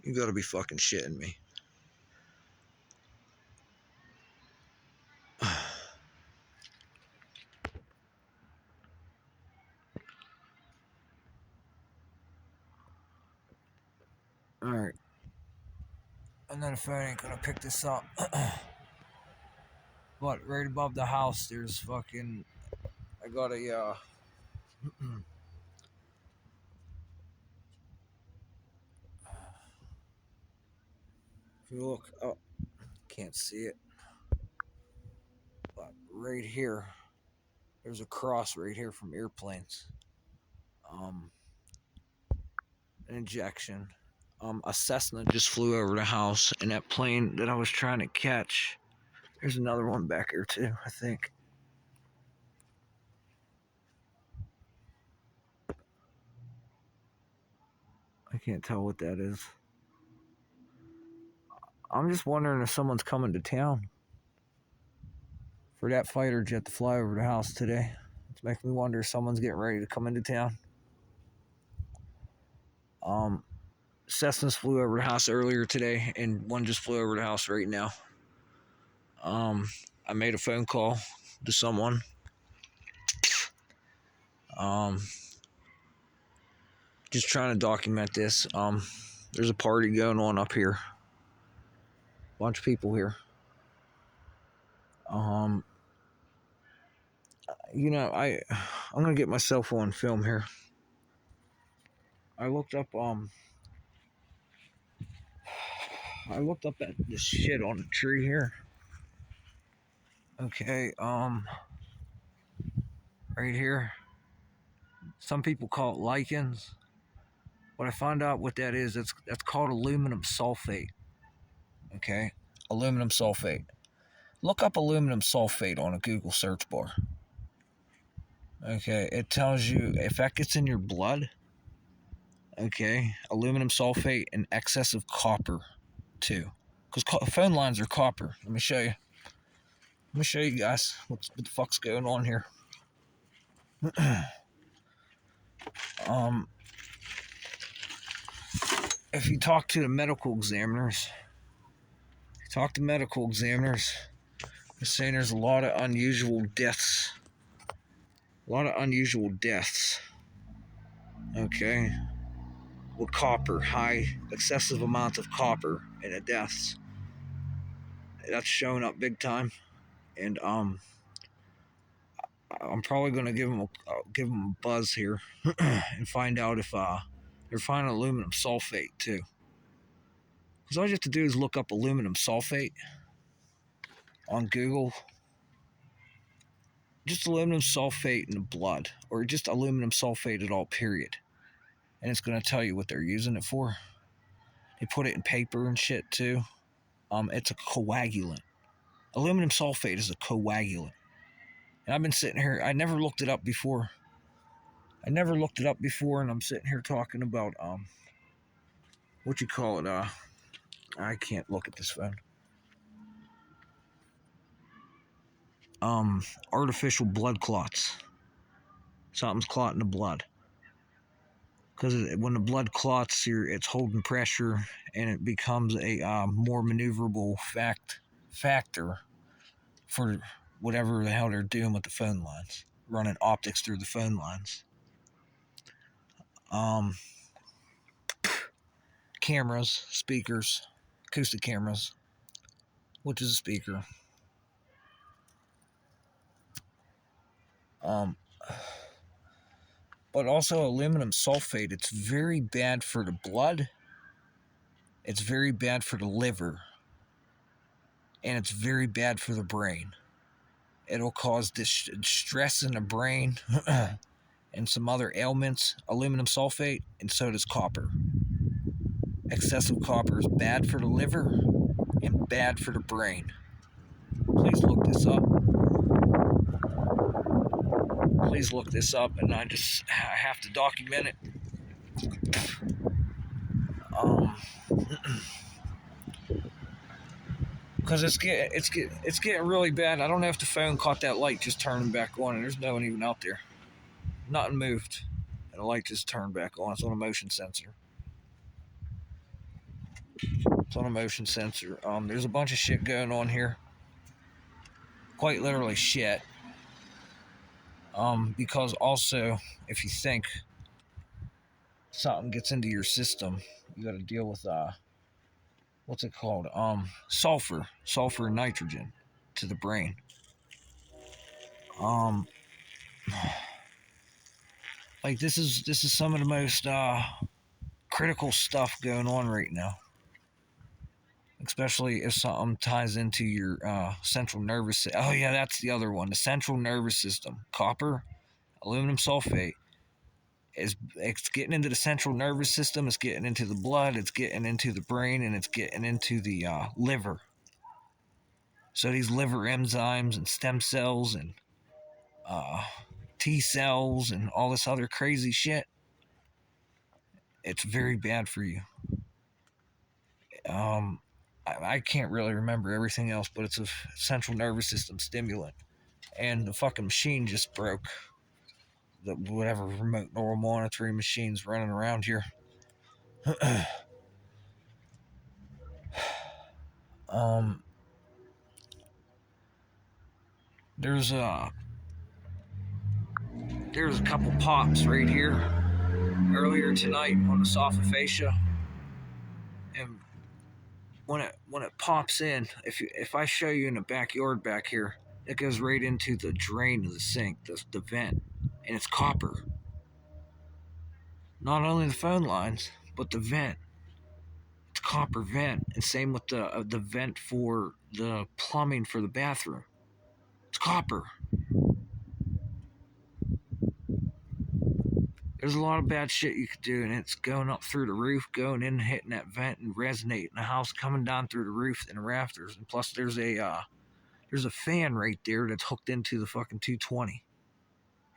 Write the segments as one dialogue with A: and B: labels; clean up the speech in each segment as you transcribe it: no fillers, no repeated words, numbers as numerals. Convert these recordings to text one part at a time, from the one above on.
A: You gotta be fucking shitting me. Alright. And then if I ain't gonna pick this up. But right above the house, there's fucking. I got a. If you look up, can't see it. But right here, there's a cross right here from airplanes. An injection. A Cessna just flew over the house, and that plane that I was trying to catch. There's another one back here too, I think. I can't tell what that is. I'm just wondering if someone's coming to town for that fighter jet to fly over the house today. It's making me wonder if someone's getting ready to come into town. Cessnas flew over the house earlier today, and one just flew over the house right now. I made a phone call to someone. Just trying to document this. There's a party going on up here. Bunch of people here. You know, I'm gonna get myself on film here. I looked up at this shit on the tree here. Okay, right here. Some people call it lichens. But I found out what that is. That's called aluminum sulfate. Okay, aluminum sulfate. Look up aluminum sulfate on a Google search bar. Okay, it tells you if that gets in your blood. Okay, aluminum sulfate and excess of copper, too. Because phone lines are copper. Let me show you. Let me show you guys what the fuck's going on here. If you talk to the medical examiners, they're saying there's a lot of unusual deaths. Okay, with copper, high, excessive amounts of copper in the deaths. That's showing up big time, and I'm probably gonna give them a buzz here and find out if they're finding aluminum sulfate too. Because all you have to do is look up aluminum sulfate on Google. Just aluminum sulfate in the blood, or just aluminum sulfate at all, period. And it's going to tell you what they're using it for. They put it in paper and shit too. It's a coagulant. Aluminum sulfate is a coagulant. And I've been sitting here, I never looked it up before. And I'm sitting here talking about, what you call it, I can't look at this phone. Artificial blood clots. Something's clotting the blood. Because when the blood clots, it's holding pressure, and it becomes a more maneuverable factor for whatever the hell they're doing with the phone lines, running optics through the phone lines. Cameras, speakers, acoustic cameras, which is a speaker. But also aluminum sulfate, it's very bad for the blood, it's very bad for the liver, and it's very bad for the brain. It'll cause stress in the brain and some other ailments, aluminum sulfate, and so does copper. Excessive copper is bad for the liver and bad for the brain. Please look this up. And I have to document it. Because it's getting really bad. I don't know if the phone caught that light just turning back on, and there's no one even out there. Nothing moved, and the light just turned back on. It's on a motion sensor. It's on a motion sensor. There's a bunch of shit going on here. Quite literally shit. Because also, if you think something gets into your system, you got to deal with what's it called? Sulfur and nitrogen to the brain. Like this is some of the most critical stuff going on right now, especially if something ties into your central nervous system. Oh yeah, that's the other one, the central nervous system. Copper, aluminum sulfate it's getting into the central nervous system, it's getting into the blood, it's getting into the brain, and it's getting into the liver. So these liver enzymes and stem cells and T cells and all this other crazy shit, it's very bad for you. I can't really remember everything else, but it's a central nervous system stimulant. And the fucking machine just broke. The whatever remote neural monitoring machines running around here. um, there's a couple pops right here earlier tonight on the soft fascia, and when it pops in, if I show you in the backyard back here, it goes right into the drain of the sink, the vent, and it's copper. Not only the phone lines, but the vent. It's copper vent, and same with the vent for the plumbing for the bathroom. It's copper. There's a lot of bad shit you could do, and it's going up through the roof, going in, hitting that vent, and resonating the house, coming down through the roof and the rafters. And plus, there's a fan right there that's hooked into the fucking 220,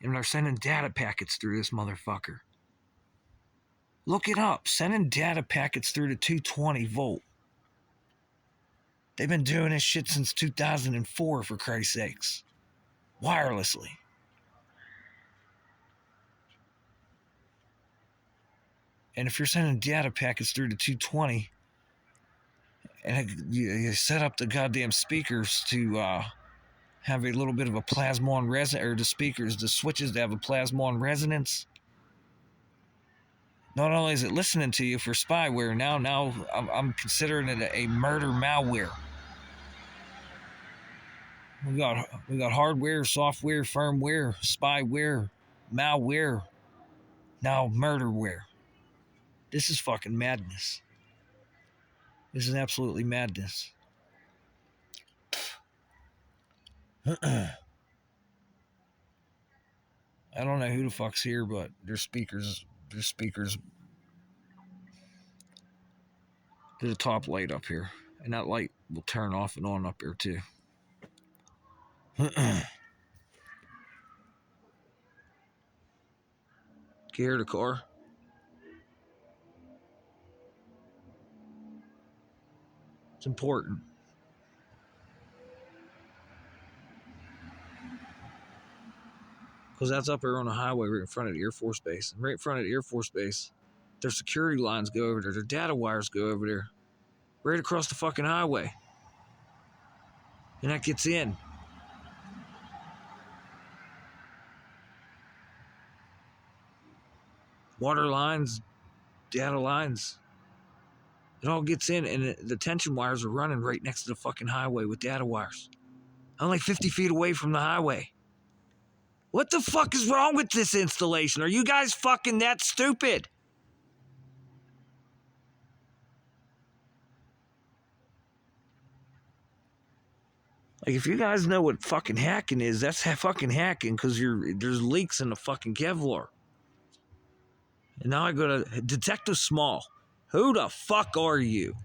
A: and they're sending data packets through this motherfucker. Look it up. Sending data packets through the 220 volt. They've been doing this shit since 2004, for Christ's sakes. Wirelessly. And if you're sending data packets through the 220, and you set up the goddamn speakers to have a little bit of a plasmon resonance, or the switches to have a plasmon resonance, not only is it listening to you for spyware, now I'm considering it a murder malware. We got hardware, software, firmware, spyware, malware, now murderware. This is fucking madness. This is absolutely madness. I don't know who the fuck's here, but there's speakers. There's a top light up here, and that light will turn off and on up here too. Can you hear the car? It's important. Because that's up here on the highway right in front of the Air Force Base. And right in front of the Air Force Base, their security lines go over there. Their data wires go over there. Right across the fucking highway. And that gets in. Water lines, data lines. It all gets in, and the tension wires are running right next to the fucking highway with data wires. Only 50 feet away from the highway. What the fuck is wrong with this installation? Are you guys fucking that stupid? Like, if you guys know what fucking hacking is, that's fucking hacking, because there's leaks in the fucking Kevlar. And now I go to Detective Small. Who the fuck are you?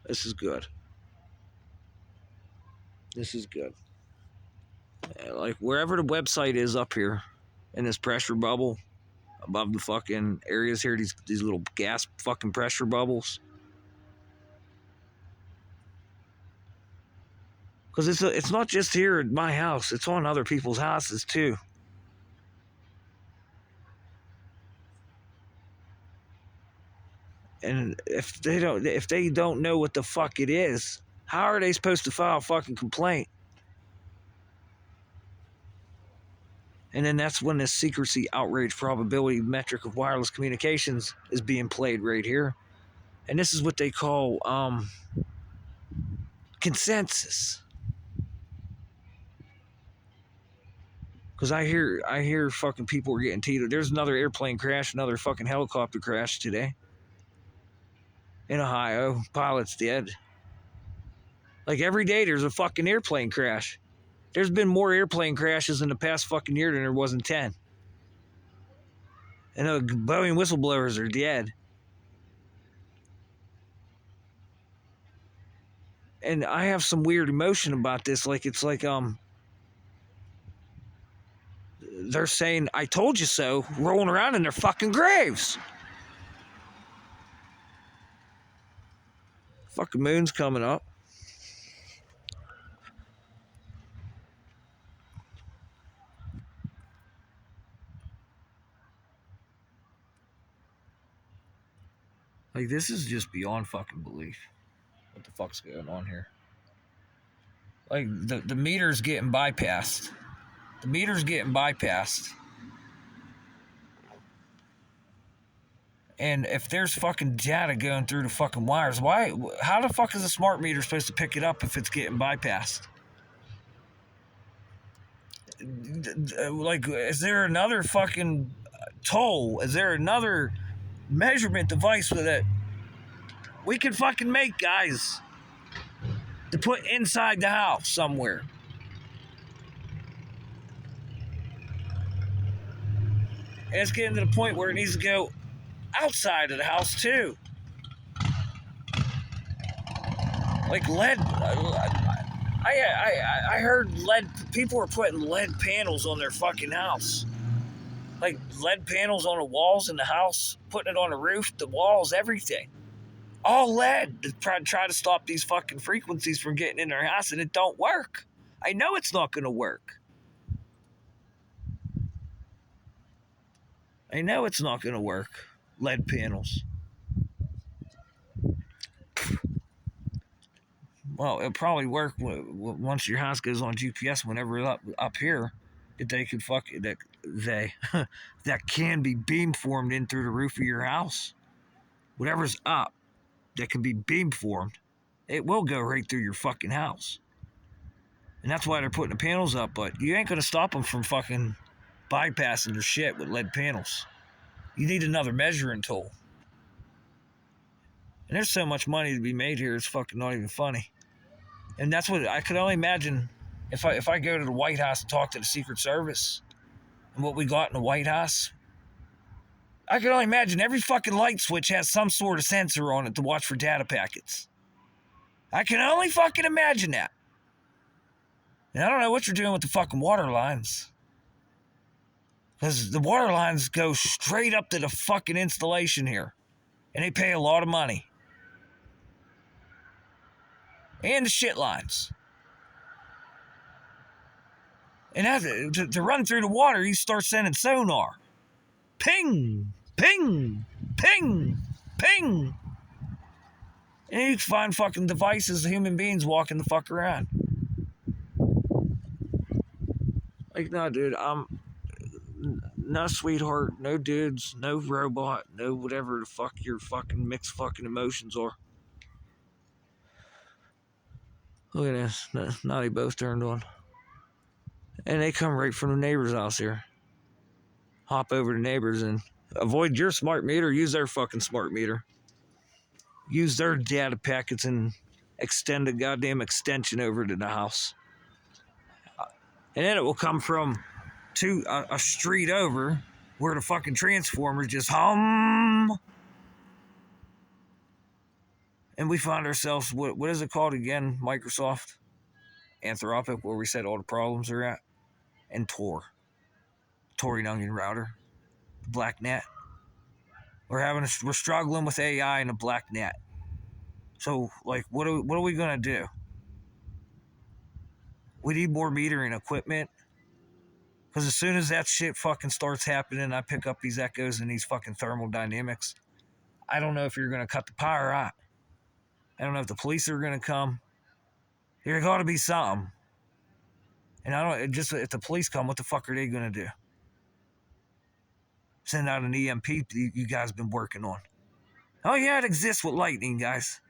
A: This is good. This is good. Like, wherever the website is up here in this pressure bubble above the fucking areas here, these little gas fucking pressure bubbles. Because it's not just here at my house. It's on other people's houses too. And if they don't know what the fuck it is, how are they supposed to file a fucking complaint? And then that's when this secrecy, outrage, probability metric of wireless communications is being played right here. And this is what they call consensus. Because I hear fucking people are getting teetered. There's another airplane crash, another fucking helicopter crash today in Ohio. Pilot's dead. Like every day there's a fucking airplane crash. There's been more airplane crashes in the past fucking year than there was in 10. And the Boeing whistleblowers are dead. And I have some weird emotion about this. Like it's like they're saying, I told you so, rolling around in their fucking graves. Fucking moon's coming up. Like, this is just beyond fucking belief. What the fuck's going on here? Like, the meter's getting bypassed. The meter's getting bypassed. And if there's fucking data going through the fucking wires, how the fuck is a smart meter supposed to pick it up if it's getting bypassed? Like, is there another fucking toll? Is there another measurement device that we can fucking make, guys, to put inside the house somewhere? And it's getting to the point where it needs to go outside of the house too. Like lead. I heard lead. People were putting lead panels on their fucking house. Like lead panels on the walls in the house, putting it on the roof, the walls, everything. All lead to try to stop these fucking frequencies from getting in their house, and it don't work. I know it's not going to work. I know it's not going to work. Lead panels. Well, it'll probably work once your house goes on GPS. Whenever up here, that they could that can be beamformed in through the roof of your house. Whatever's up that can be beamformed, it will go right through your fucking house. And that's why they're putting the panels up. But you ain't gonna stop them from fucking bypassing their shit with lead panels. You need another measuring tool. And there's so much money to be made here, it's fucking not even funny. And that's what I could only imagine if I go to the White House and talk to the Secret Service and what we got in the White House. I can only imagine every fucking light switch has some sort of sensor on it to watch for data packets. I can only fucking imagine that. And I don't know what you're doing with the fucking water lines. Because the water lines go straight up to the fucking installation here. And they pay a lot of money. And the shit lines. And to run through the water, you start sending sonar. Ping, ping, ping, ping. And you can find fucking devices of human beings walking the fuck around. Like, no, dude, no sweetheart, no dudes, no robot, no whatever the fuck your fucking mixed fucking emotions are. Look at this. Now they both turned on. And they come right from the neighbor's house here. Hop over to neighbors and avoid your smart meter. Use their fucking smart meter. Use their data packets and extend a goddamn extension over to the house. And then it will come from a street over where the fucking transformers just hum. And we find ourselves, what is it called again? Microsoft? Anthropic, where we said all the problems are at. And Tor. Tori Onion Router. Black Net. We're struggling with AI and a black net. So, like, what are we gonna do? We need more metering equipment. Because as soon as that shit fucking starts happening, I pick up these echoes and these fucking thermal dynamics. I don't know if you're going to cut the power out. I don't know if the police are going to come. There's got to be something. And I don't just if the police come, what the fuck are they going to do? Send out an EMP you guys been working on. Oh yeah, it exists with lightning, guys.